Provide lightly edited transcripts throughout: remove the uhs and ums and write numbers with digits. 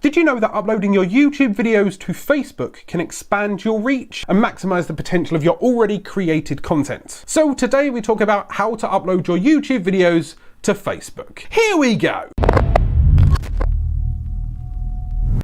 Did you know that uploading your YouTube videos to Facebook can expand your reach and maximize the potential of your already created content? So today we talk about how to upload your YouTube videos to Facebook. Here we go!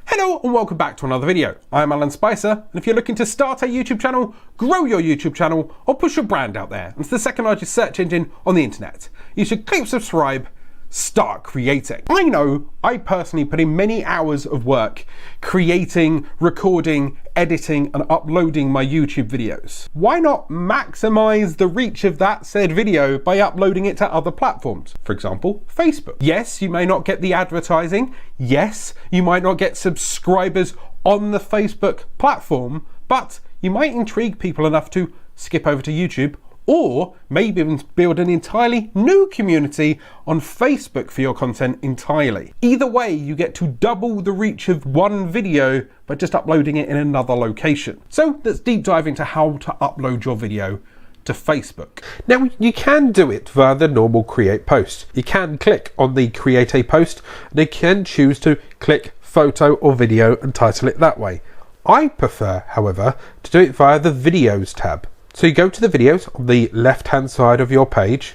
Hello and welcome back to another video. I'm Alan Spicer, and if you're looking to start a YouTube channel, grow your YouTube channel, or push your brand out there, and it's the second largest search engine on the internet, you should click subscribe, start creating. I know I personally put in many hours of work creating, recording, editing, and uploading my YouTube videos. Why not maximize the reach of that said video by uploading it to other platforms? For example, Facebook. Yes, you may not get the advertising. Yes, you might not get subscribers on the Facebook platform, but you might intrigue people enough to skip over to YouTube, or maybe even build an entirely new community on Facebook for your content entirely. Either way, you get to double the reach of one video by just uploading it in another location. So let's deep dive into how to upload your video to Facebook. Now, you can do it via the normal create post. You can click on the create a post and you can choose to click photo or video and title it that way. I prefer, however, to do it via the videos tab. So you go to the videos on the left hand side of your page,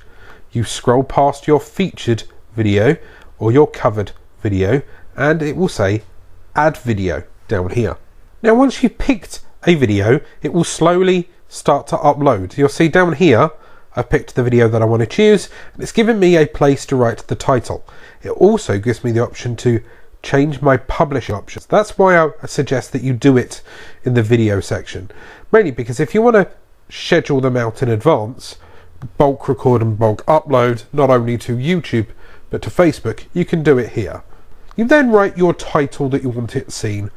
you scroll past your featured video or your covered video, and it will say add video down here. Now once you've picked a video, it will slowly start to upload. You'll see down here I've picked the video that I want to choose, and it's given me a place to write the title. It also gives me the option to change my publishing options. That's why I suggest that you do it in the video section, mainly because if you want to schedule them out in advance, bulk record and bulk upload, not only to YouTube but to Facebook, you can do it here. You then write your title that you want it seen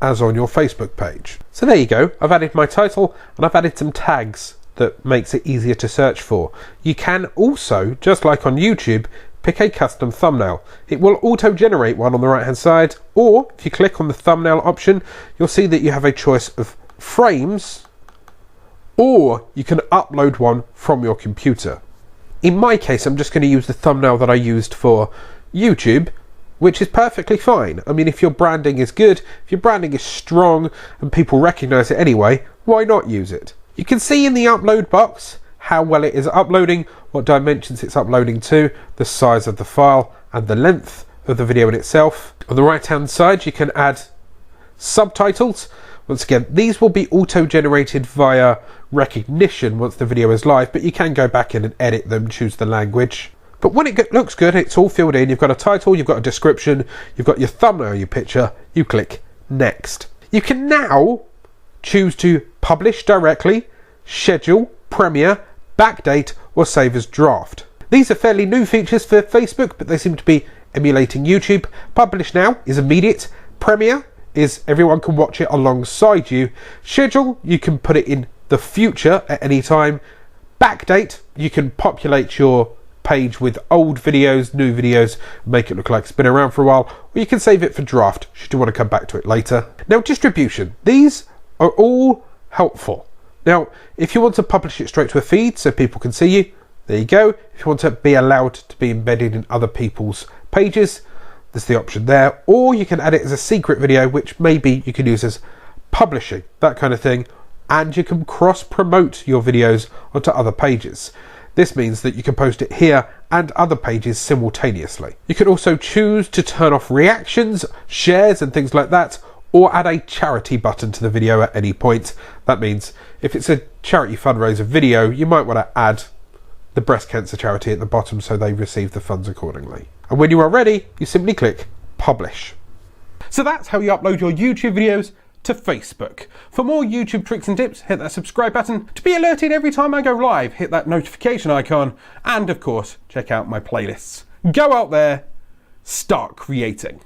as on your Facebook page. So there you go, I've added my title and I've added some tags that makes it easier to search for. You can also, just like on YouTube, pick a custom thumbnail. It will auto-generate one on the right hand side, or if you click on the thumbnail option, you'll see that you have a choice of frames, or you can upload one from your computer. In my case, I'm just going to use the thumbnail that I used for YouTube, which is perfectly fine. I mean, if your branding is good, if your branding is strong and people recognize it anyway, why not use it? You can see in the upload box how well it is uploading, what dimensions it's uploading to, the size of the file, and the length of the video in itself. On the right hand side, you can add subtitles. Once again, these will be auto-generated via recognition once the video is live, but you can go back in and edit them, choose the language. But when it looks good, it's all filled in. You've got a title, you've got a description, you've got your thumbnail, your picture, you click next. You can now choose to publish directly, schedule, premiere, backdate, or save as draft. These are fairly new features for Facebook, but they seem to be emulating YouTube. Publish now is immediate. Premiere is everyone can watch it alongside you. Schedule, you can put it in the future at any time. Backdate, you can populate your page with old videos, new videos, make it look like it's been around for a while, or you can save it for draft should you want to come back to it later. Now, distribution. These are all helpful. Now, if you want to publish it straight to a feed so people can see you, there you go. If you want to be allowed to be embedded in other people's pages, there's the option there, or you can add it as a secret video, which maybe you can use as publishing, that kind of thing, and you can cross-promote your videos onto other pages. This means that you can post it here and other pages simultaneously. You can also choose to turn off reactions, shares, and things like that, or add a charity button to the video at any point. That means if it's a charity fundraiser video, you might want to add the breast cancer charity at the bottom so they receive the funds accordingly. And when you are ready, you simply click publish. So that's how you upload your YouTube videos to Facebook. For more YouTube tricks and tips, hit that subscribe button. To be alerted every time I go live, hit that notification icon. And of course, check out my playlists. Go out there, start creating.